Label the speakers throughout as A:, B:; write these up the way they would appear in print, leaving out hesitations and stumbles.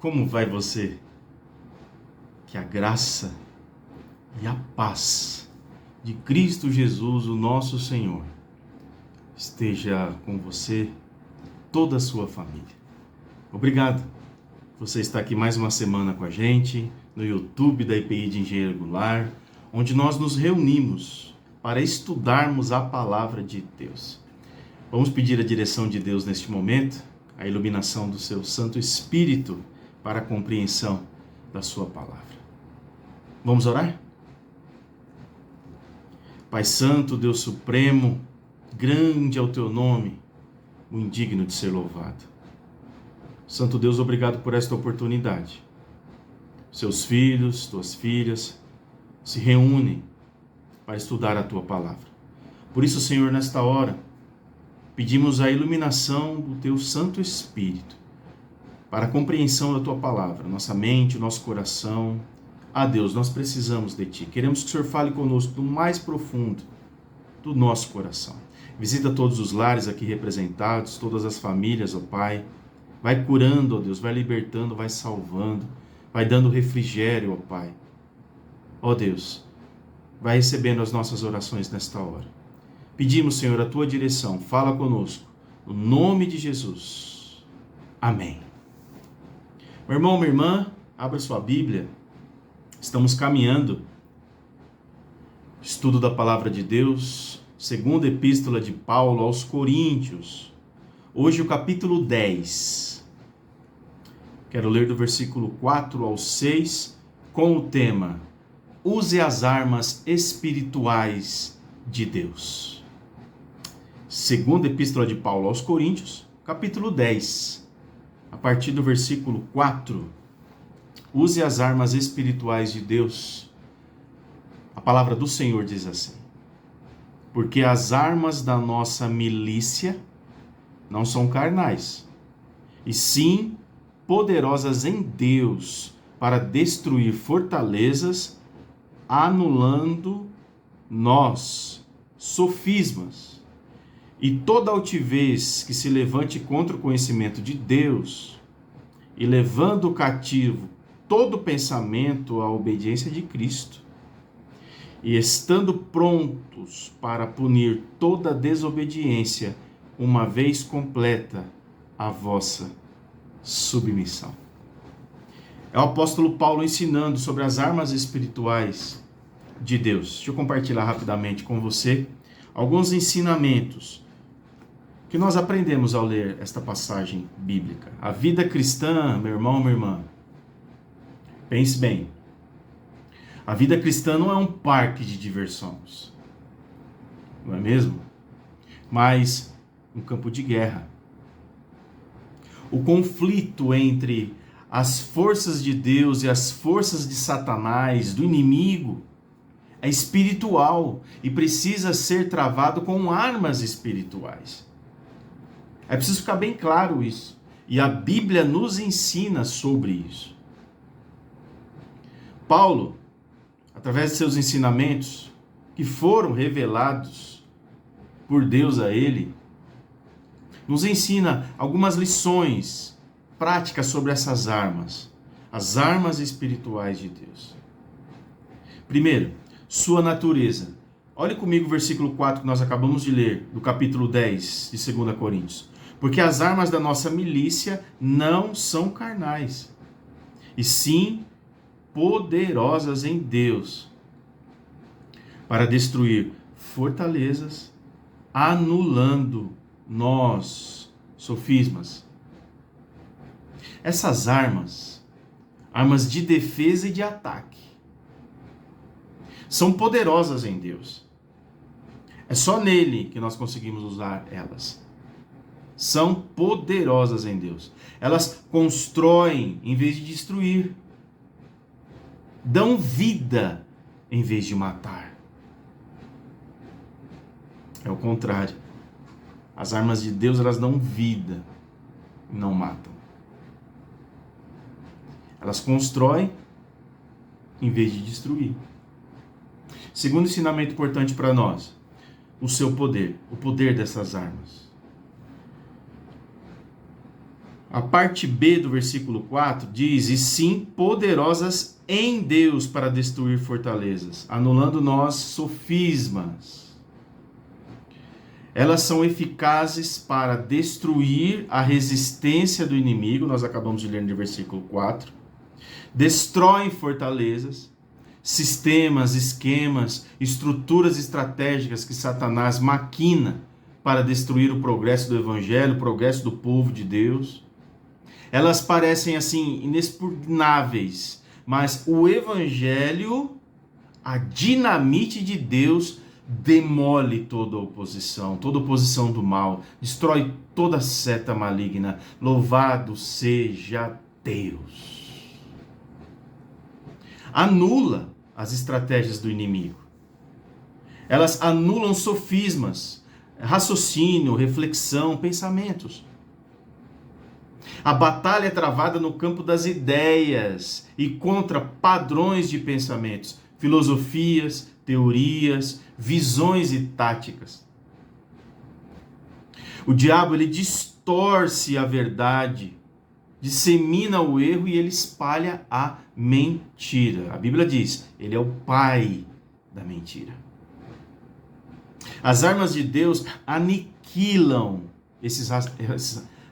A: Como vai você? Que a graça e a paz de Cristo Jesus, o nosso Senhor, esteja com você, toda a sua família. Obrigado. Você está aqui mais uma semana com a gente, no YouTube da IPI de Engenheiro Goulart, onde nós nos reunimos para estudarmos a palavra de Deus. Vamos pedir a direção de Deus neste momento, a iluminação do seu Santo Espírito para a compreensão da sua palavra. Vamos orar? Pai Santo, Deus Supremo, grande é o teu nome, o indigno de ser louvado. Santo Deus, obrigado por esta oportunidade. Seus filhos, tuas filhas, se reúnem para estudar a tua palavra. Por isso, Senhor, nesta hora, pedimos a iluminação do teu Santo Espírito para a compreensão da tua palavra, nossa mente, o nosso coração. Deus, nós precisamos de ti. Queremos que o Senhor fale conosco do mais profundo do nosso coração. Visita todos os lares aqui representados, todas as famílias, ó Pai. Vai curando, ó Deus, vai libertando, vai salvando, vai dando refrigério, ó Pai. Ó Deus, vai recebendo as nossas orações nesta hora. Pedimos, Senhor, a tua direção. Fala conosco. No nome de Jesus. Amém. Meu irmão, minha irmã, abra sua Bíblia. Estamos caminhando. Estudo da palavra de Deus. Segunda epístola de Paulo aos Coríntios. Hoje o capítulo 10. Quero ler do versículo 4 ao 6 com o tema: Use as armas espirituais de Deus. Segunda epístola de Paulo aos Coríntios, capítulo 10. A partir do versículo 4, use as armas espirituais de Deus. A palavra do Senhor diz assim: porque as armas da nossa milícia não são carnais, e sim poderosas em Deus para destruir fortalezas, anulando sofismas e toda altivez que se levante contra o conhecimento de Deus, e levando cativo todo pensamento à obediência de Cristo, e estando prontos para punir toda desobediência, uma vez completa a vossa submissão. É o apóstolo Paulo ensinando sobre as armas espirituais de Deus. Deixa eu compartilhar rapidamente com você alguns ensinamentos que nós aprendemos ao ler esta passagem bíblica. A vida cristã, meu irmão, minha irmã, pense bem. A vida cristã não é um parque de diversões, não é mesmo? Mas um campo de guerra. O conflito entre as forças de Deus e as forças de Satanás, do inimigo, é espiritual e precisa ser travado com armas espirituais. É preciso ficar bem claro isso. E a Bíblia nos ensina sobre isso. Paulo, através de seus ensinamentos, que foram revelados por Deus a ele, nos ensina algumas lições práticas sobre essas armas, as armas espirituais de Deus. Primeiro, sua natureza. Olhe comigo o versículo 4 que nós acabamos de ler, do capítulo 10 de 2 Coríntios. Porque as armas da nossa milícia não são carnais, e sim poderosas em Deus, para destruir fortalezas, anulando sofismas. Essas armas de defesa e de ataque, são poderosas em Deus. É só nele que nós conseguimos usar elas. São poderosas em Deus. Elas constroem em vez de destruir. Dão vida em vez de matar. É o contrário. As armas de Deus, elas dão vida e não matam. Elas constroem em vez de destruir. Segundo ensinamento importante para nós, o seu poder, o poder dessas armas. A parte B do versículo 4 diz: e sim poderosas em Deus para destruir fortalezas, anulando nós sofismas. Elas são eficazes para destruir a resistência do inimigo, nós acabamos de ler no versículo 4. Destroem fortalezas, sistemas, esquemas, estruturas estratégicas que Satanás maquina para destruir o progresso do evangelho, o progresso do povo de Deus. Elas parecem assim inexpugnáveis, mas o evangelho, a dinamite de Deus, demole toda oposição do mal, destrói toda seta maligna. Louvado seja Deus. Anula as estratégias do inimigo. Elas anulam sofismas, raciocínio, reflexão, pensamentos. A batalha é travada no campo das ideias e contra padrões de pensamentos, filosofias, teorias, visões e táticas. O diabo, ele distorce a verdade, dissemina o erro e ele espalha a mentira. A Bíblia diz, ele é o pai da mentira. As armas de Deus aniquilam esses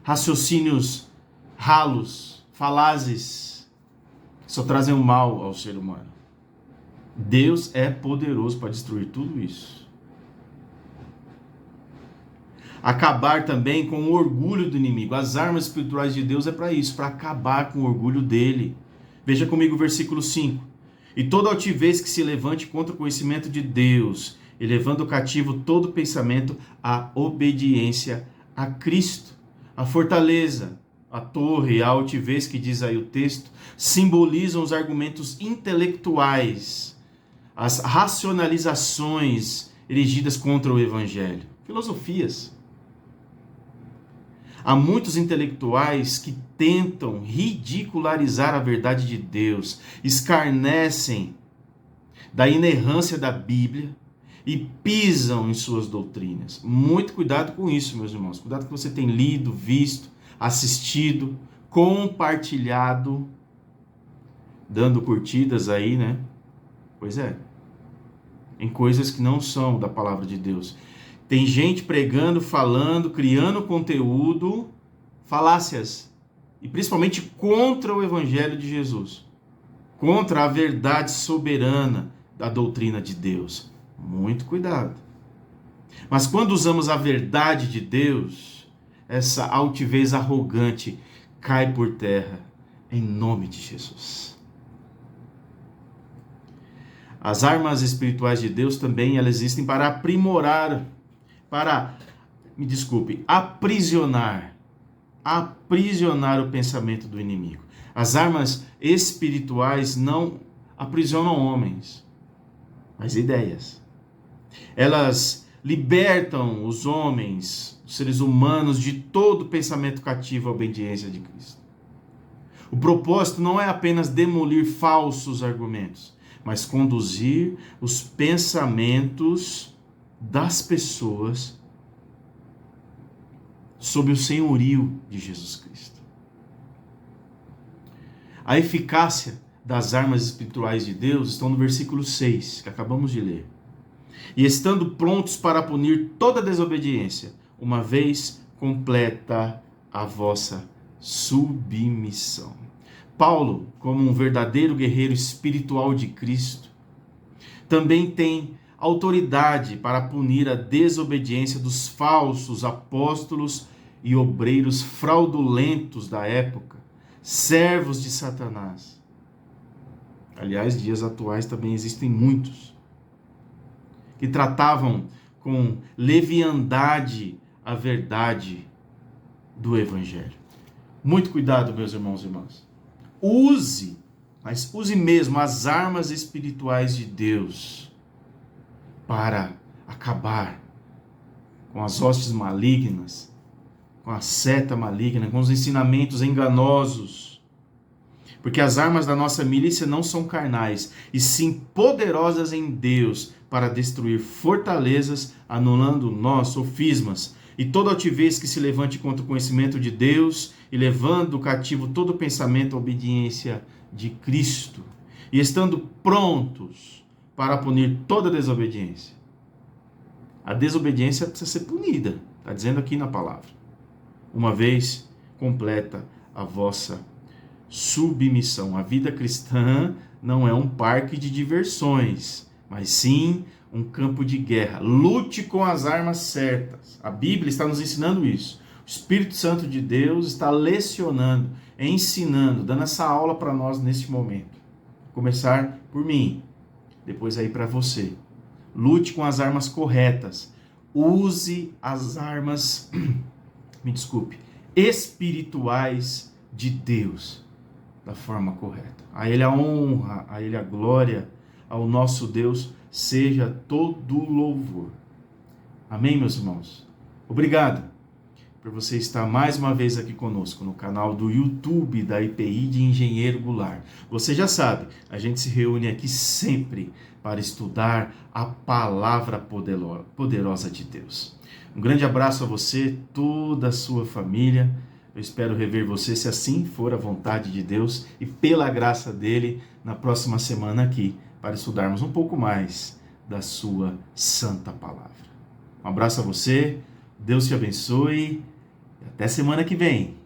A: raciocínios ralos, falazes, que só trazem o mal ao ser humano. Deus é poderoso para destruir tudo isso. Acabar também com o orgulho do inimigo. As armas espirituais de Deus é para isso, para acabar com o orgulho dele. Veja comigo o versículo 5. E toda altivez que se levante contra o conhecimento de Deus, e levando cativo todo pensamento à obediência a Cristo. A fortaleza, a torre, a altivez que diz aí o texto, simbolizam os argumentos intelectuais, as racionalizações erigidas contra o evangelho, filosofias. Há muitos intelectuais que tentam ridicularizar a verdade de Deus, escarnecem da inerrância da Bíblia e pisam em suas doutrinas. Muito cuidado com isso, meus irmãos. Cuidado que você tem lido, visto, assistido, compartilhado, dando curtidas aí, né? Pois é. Em coisas que não são da palavra de Deus. Tem gente pregando, falando, criando conteúdo, falácias, e principalmente contra o evangelho de Jesus, contra a verdade soberana da doutrina de Deus. Muito cuidado. Mas quando usamos a verdade de Deus, essa altivez arrogante cai por terra, em nome de Jesus. As armas espirituais de Deus também, elas existem para aprisionar o pensamento do inimigo. As armas espirituais não aprisionam homens, mas ideias. Elas libertam os homens, os seres humanos, de todo pensamento cativo à obediência de Cristo. O propósito não é apenas demolir falsos argumentos, mas conduzir os pensamentos das pessoas sob o senhorio de Jesus Cristo. A eficácia das armas espirituais de Deus estão no versículo 6, que acabamos de ler. E estando prontos para punir toda desobediência, uma vez completa a vossa submissão. Paulo, como um verdadeiro guerreiro espiritual de Cristo, também tem autoridade para punir a desobediência dos falsos apóstolos e obreiros fraudulentos da época, servos de Satanás. Aliás, dias atuais também existem muitos que tratavam com leviandade a verdade do evangelho. Muito cuidado, meus irmãos e irmãs. Use mesmo as armas espirituais de Deus para acabar com as hostes malignas, com a seta maligna, com os ensinamentos enganosos. Porque as armas da nossa milícia não são carnais, e sim poderosas em Deus para destruir fortalezas, anulando nós, sofismas, E toda altivez que se levante contra o conhecimento de Deus, e levando cativo todo pensamento à obediência de Cristo, e estando prontos para punir toda desobediência. A desobediência precisa ser punida, está dizendo aqui na palavra. Uma vez completa a vossa submissão. A vida cristã não é um parque de diversões, mas sim um campo de guerra. Lute com as armas certas. A Bíblia está nos ensinando isso. O Espírito Santo de Deus está lecionando, ensinando, dando essa aula para nós neste momento. Começar por mim, depois aí para você. Lute com as armas corretas. Use as armas, espirituais de Deus da forma correta. A Ele a honra, a Ele a glória, ao nosso Deus seja todo louvor. Amém, meus irmãos? Obrigado por você estar mais uma vez aqui conosco no canal do YouTube da IPI de Engenheiro Goulart. Você já sabe, a gente se reúne aqui sempre para estudar a palavra poderosa de Deus. Um grande abraço a você, toda a sua família. Eu espero rever você, se assim for a vontade de Deus e pela graça dele, na próxima semana aqui, para estudarmos um pouco mais da sua santa palavra. Um abraço a você, Deus te abençoe e até semana que vem.